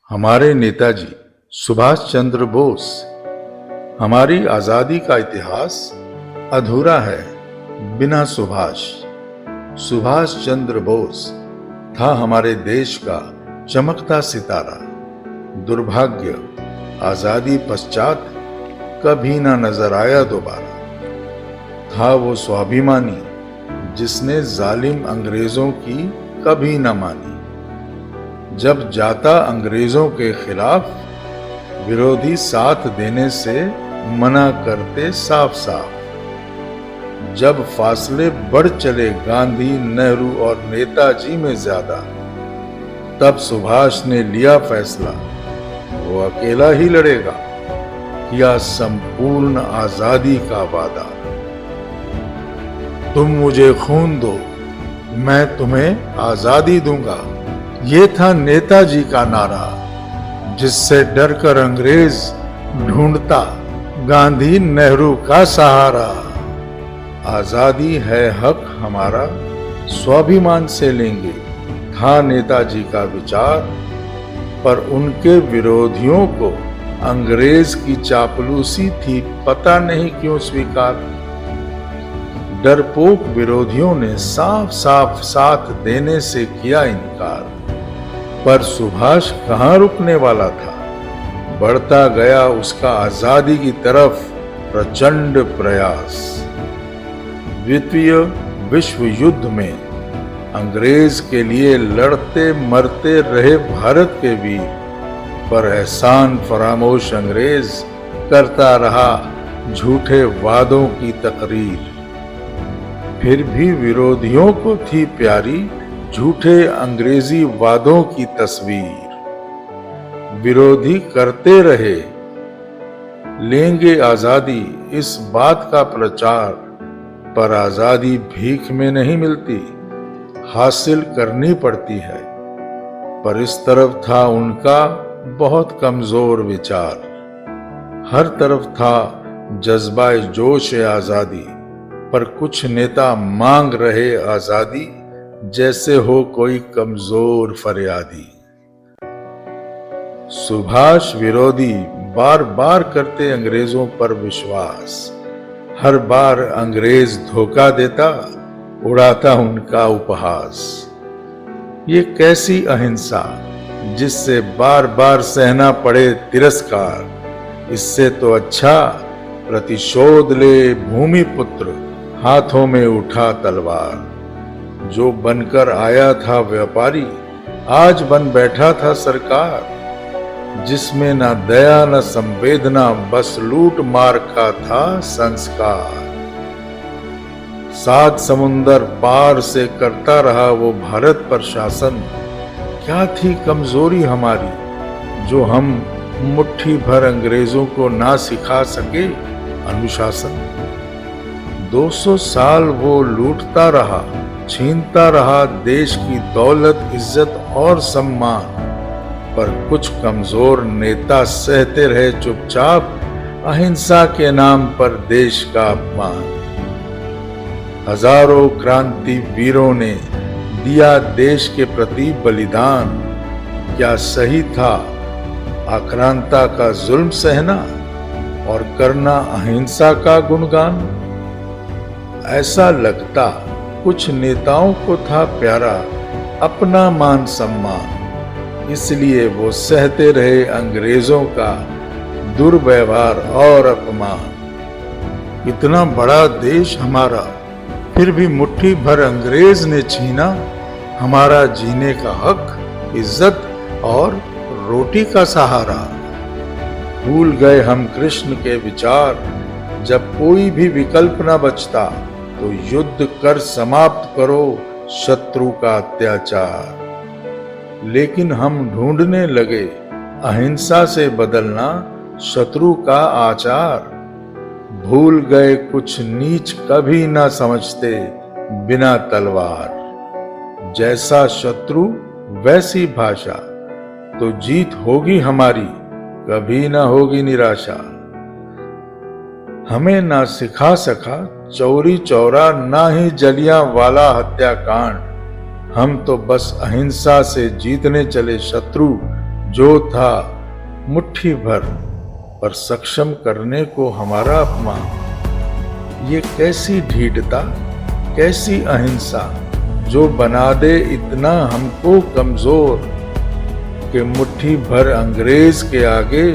हमारे नेताजी सुभाष चंद्र बोस। हमारी आजादी का इतिहास अधूरा है बिना सुभाष। सुभाष चंद्र बोस था हमारे देश का चमकता सितारा। दुर्भाग्य आजादी पश्चात कभी ना नजर आया दोबारा। था वो स्वाभिमानी जिसने जालिम अंग्रेजों की कभी न मानी। जब जाता अंग्रेजों के खिलाफ विरोधी साथ देने से मना करते साफ साफ। जब फासले बढ़ चले गांधी, नेहरू और नेताजी में ज्यादा, तब सुभाष ने लिया फैसला वो अकेला ही लड़ेगा। किया संपूर्ण आजादी का वादा। तुम मुझे खून दो, मैं तुम्हें आजादी दूंगा। ये था नेताजी का नारा, जिससे डरकर अंग्रेज ढूंढता गांधी, नेहरू का सहारा। आजादी है हक हमारा, स्वाभिमान से लेंगे, था नेताजी का विचार। पर उनके विरोधियों को अंग्रेज की चापलूसी थी, पता नहीं क्यों स्वीकार। डरपोक विरोधियों ने साफ साफ साथ देने से किया इनकार। पर सुभाष कहां रुकने वाला था। बढ़ता गया उसका आजादी की तरफ प्रचंड प्रयास। द्वितीय विश्व युद्ध में अंग्रेज के लिए लड़ते मरते रहे भारत के वीर, पर एहसान फरामोश अंग्रेज करता रहा झूठे वादों की तकरीर। फिर भी विरोधियों को थी प्यारी झूठे अंग्रेजी वादों की तस्वीर। विरोधी करते रहे लेंगे आजादी, इस बात का प्रचार। पर आजादी भीख में नहीं मिलती, हासिल करनी पड़ती है। पर इस तरफ था उनका बहुत कमजोर विचार। हर तरफ था जज्बा जोश आजादी, पर कुछ नेता मांग रहे आजादी जैसे हो कोई कमजोर फरियादी। सुभाष विरोधी बार बार करते अंग्रेजों पर विश्वास। हर बार अंग्रेज धोखा देता, उड़ाता उनका उपहास। ये कैसी अहिंसा जिससे बार बार सहना पड़े तिरस्कार। इससे तो अच्छा प्रतिशोध ले भूमिपुत्र, हाथों में उठा तलवार। जो बनकर आया था व्यापारी, आज बन बैठा था सरकार। जिसमें न दया न संवेदना, बस लूट मार का था संस्कार। 7 समुंदर पार से करता रहा वो भारत पर शासन। क्या थी कमजोरी हमारी जो हम मुट्ठी भर अंग्रेजों को ना सिखा सके अनुशासन। 200 साल वो लूटता रहा, छीनता रहा देश की दौलत, इज्जत और सम्मान। पर कुछ कमजोर नेता सहते रहे चुपचाप अहिंसा के नाम पर देश का अपमान। हजारों क्रांति वीरों ने दिया देश के प्रति बलिदान। क्या सही था आक्रांता का जुल्म सहना और करना अहिंसा का गुणगान। ऐसा लगता कुछ नेताओं को था प्यारा अपना मान सम्मान, इसलिए वो सहते रहे अंग्रेजों का दुर्व्यवहार और अपमान। इतना बड़ा देश हमारा, फिर भी मुट्ठी भर अंग्रेज ने छीना हमारा जीने का हक, इज्जत और रोटी का सहारा। भूल गए हम कृष्ण के विचार, जब कोई भी विकल्प न बचता तो युद्ध कर समाप्त करो शत्रु का अत्याचार। लेकिन हम ढूंढने लगे अहिंसा से बदलना शत्रु का आचार। भूल गए कुछ नीच कभी ना समझते बिना तलवार। जैसा शत्रु वैसी भाषा, तो जीत होगी हमारी, कभी ना होगी निराशा। हमें ना सिखा सका चौरी चौरा, ना ही जलियांवाला हत्याकांड। हम तो बस अहिंसा से जीतने चले शत्रु, जो था मुट्ठी भर पर सक्षम करने को हमारा अपमान। ये कैसी ढीठता, कैसी अहिंसा, जो बना दे इतना हमको कमजोर कि मुट्ठी भर अंग्रेज के आगे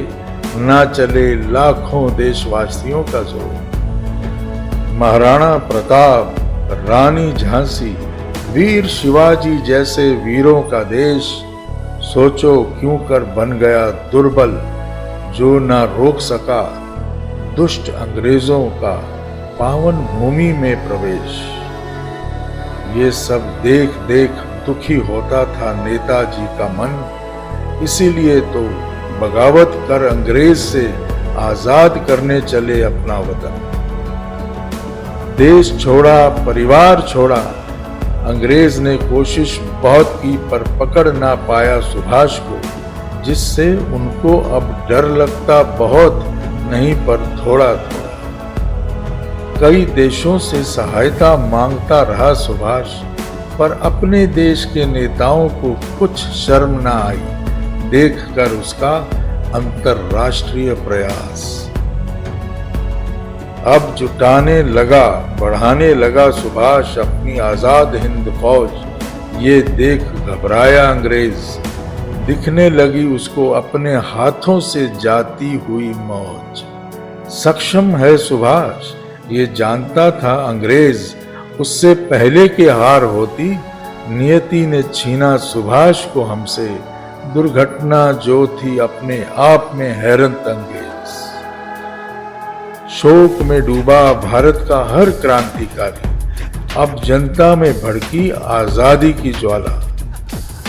ना चले लाखों देशवासियों का जोर। महाराणा प्रताप, रानी झांसी, वीर शिवाजी जैसे वीरों का देश, सोचो क्यों कर बन गया दुर्बल, जो ना रोक सका दुष्ट अंग्रेजों का पावन भूमि में प्रवेश। ये सब देख देख दुखी होता था नेताजी का मन, इसीलिए तो बगावत कर अंग्रेज से आजाद करने चले अपना वतन। देश छोड़ा, परिवार छोड़ा, अंग्रेज ने कोशिश बहुत की पर पकड़ ना पाया सुभाष को, जिससे उनको अब डर लगता बहुत नहीं पर थोड़ा थोड़ा। कई देशों से सहायता मांगता रहा सुभाष, पर अपने देश के नेताओं को कुछ शर्म ना आई देखकर उसका अंतर्राष्ट्रीय प्रयास। अब जुटाने लगा, बढ़ाने लगा सुभाष अपनी आजाद हिंद फौज। ये देख घबराया अंग्रेज, दिखने लगी उसको अपने हाथों से जाती हुई मौज। सक्षम है सुभाष, ये जानता था अंग्रेज, उससे पहले के हार होती। नियति ने छीना सुभाष को हमसे, दुर्घटना जो थी अपने आप में हैरत अंगेज। शोक में डूबा भारत का हर क्रांतिकारी, अब जनता में भड़की आजादी की ज्वाला।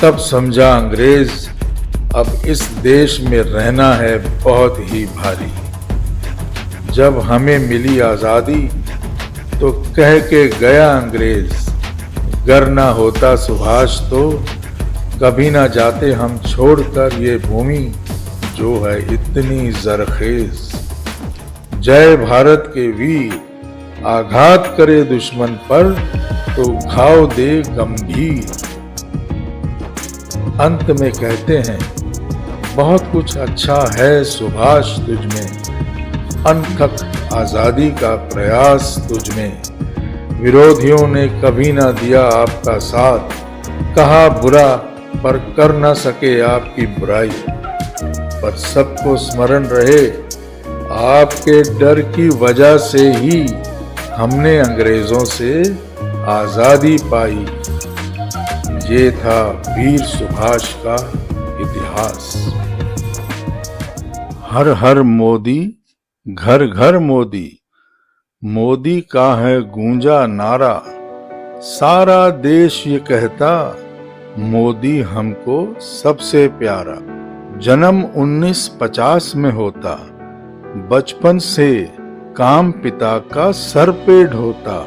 तब समझा अंग्रेज, अब इस देश में रहना है बहुत ही भारी। जब हमें मिली आजादी तो कह के गया अंग्रेज, गर ना होता सुभाष तो कभी ना जाते हम छोड़कर ये भूमि जो है इतनी जरखेज। जय भारत के वीर, आघात करे दुश्मन पर तो घाव दे गंभीर। अंत में कहते हैं, बहुत कुछ अच्छा है सुभाष तुझ में, अनथक आजादी का प्रयास तुझ में। विरोधियों ने कभी ना दिया आपका साथ, कहा बुरा पर कर ना सके आपकी बुराई। पर सबको स्मरण रहे, आपके डर की वजह से ही हमने अंग्रेजों से आजादी पाई। ये था वीर सुभाष का इतिहास। हर हर मोदी, घर घर मोदी, मोदी का है गूंजा नारा। सारा देश ये कहता, मोदी हमको सबसे प्यारा। जन्म 1950 में होता, बचपन से काम पिता का सर पे ढोता।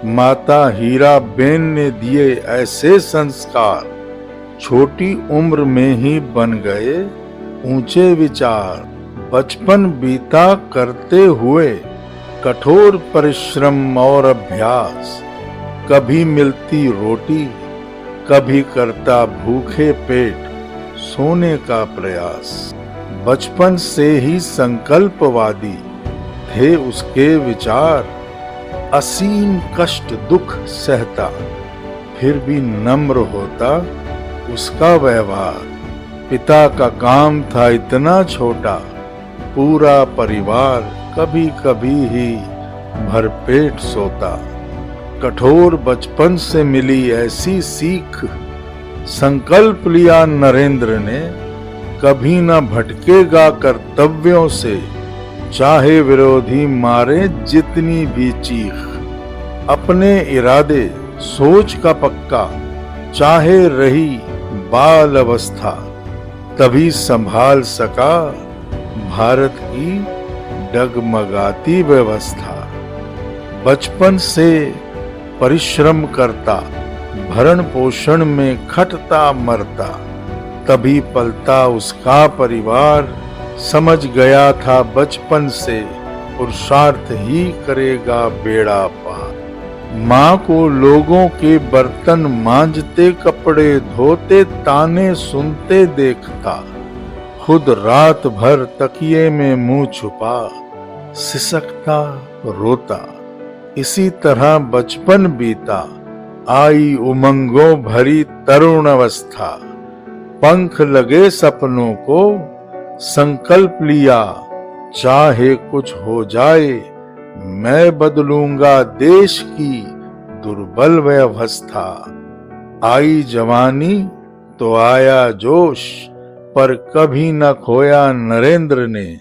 माता हीरा बेन ने दिए ऐसे संस्कार, छोटी उम्र में ही बन गए ऊंचे विचार। बचपन बीता करते हुए कठोर परिश्रम और अभ्यास। कभी मिलती रोटी, कभी करता भूखे पेट सोने का प्रयास। बचपन से ही संकल्पवादी थे उसके विचार। असीम कष्ट दुख सहता, फिर भी नम्र होता उसका व्यवहार। पिता का काम था इतना छोटा, पूरा परिवार कभी कभी ही भरपेट सोता। कठोर बचपन से मिली ऐसी सीख, संकल्प लिया नरेंद्र ने, कभी न भटकेगा कर्तव्यों से, चाहे विरोधी मारे जितनी भी चीख। अपने इरादे सोच का पक्का, चाहे रही बाल अवस्था, तभी संभाल सका भारत की डगमगाती व्यवस्था। बचपन से परिश्रम करता, भरण पोषण में खटता मरता, तभी पलता उसका परिवार। समझ गया था बचपन से, पुरुषार्थ ही करेगा बेड़ा पार। माँ को लोगों के बर्तन मांजते, कपड़े धोते, ताने सुनते देखता, खुद रात भर तकिए में मुंह छुपा सिसकता रोता। इसी तरह बचपन बीता, आई उमंगों भरी तरुण अवस्था। पंख लगे सपनों को, संकल्प लिया, चाहे कुछ हो जाए मैं बदलूंगा देश की दुर्बल व्यवस्था। आई जवानी तो आया जोश, पर कभी न खोया नरेंद्र ने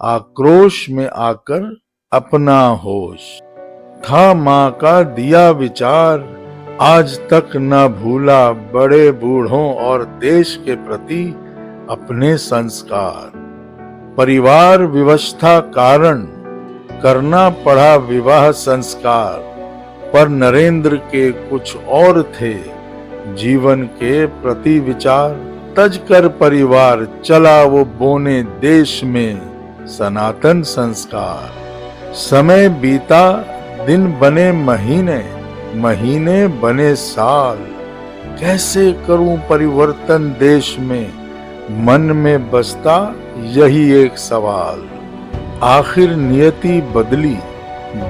आक्रोश में आकर अपना होश। था माँ का दिया विचार, आज तक न भूला बड़े बूढ़ों और देश के प्रति अपने संस्कार। परिवार विवशता कारण करना पड़ा विवाह संस्कार, पर नरेंद्र के कुछ और थे जीवन के प्रति विचार। तज कर परिवार चला वो बोने देश में सनातन संस्कार। समय बीता, दिन बने महीने, महीने बने साल। कैसे करूं परिवर्तन देश में, मन में बसता यही एक सवाल। आखिर नियति बदली,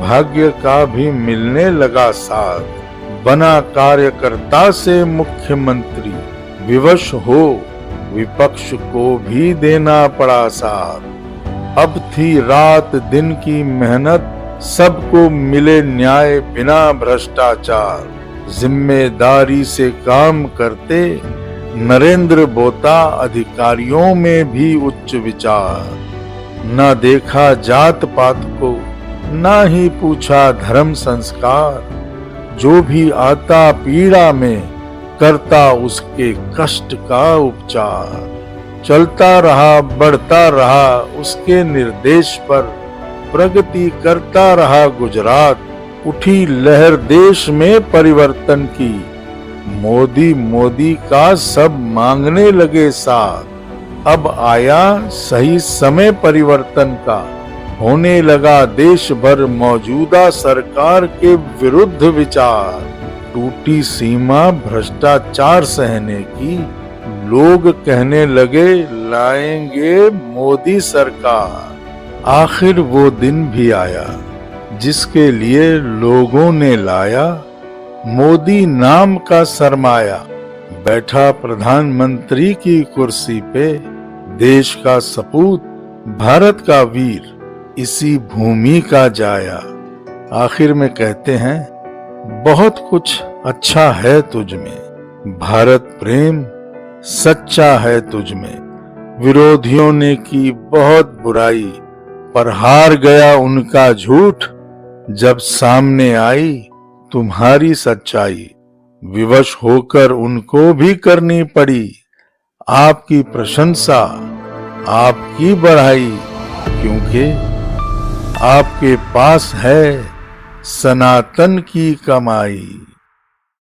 भाग्य का भी मिलने लगा साथ। बना कार्यकर्ता से मुख्यमंत्री, विवश हो विपक्ष को भी देना पड़ा साथ। अब थी रात दिन की मेहनत, सबको मिले न्याय बिना भ्रष्टाचार। जिम्मेदारी से काम करते नरेंद्र बोता, अधिकारियों में भी उच्च विचार। न देखा जात पात को, न ही पूछा धर्म संस्कार। जो भी आता पीड़ा में, करता उसके कष्ट का उपचार। चलता रहा बढ़ता रहा उसके निर्देश पर, प्रगति करता रहा गुजरात। उठी लहर देश में परिवर्तन की, मोदी मोदी का सब मांगने लगे साथ। अब आया सही समय परिवर्तन का, होने लगा देश भर मौजूदा सरकार के विरुद्ध विचार। टूटी सीमा भ्रष्टाचार सहने की, लोग कहने लगे लाएंगे मोदी सरकार। आखिर वो दिन भी आया जिसके लिए लोगों ने लाया मोदी नाम का सरमाया। बैठा प्रधानमंत्री की कुर्सी पे, देश का सपूत भारत का वीर, इसी भूमि का जाया। आखिर में कहते हैं, बहुत कुछ अच्छा है तुझ में, भारत प्रेम सच्चा है तुझ में। विरोधियों ने की बहुत बुराई, पर हार गया उनका झूठ। जब सामने आई तुम्हारी सच्चाई, विवश होकर उनको भी करनी पड़ी आपकी प्रशंसा, आपकी बढ़ाई। क्योंकि आपके पास है सनातन की कमाई।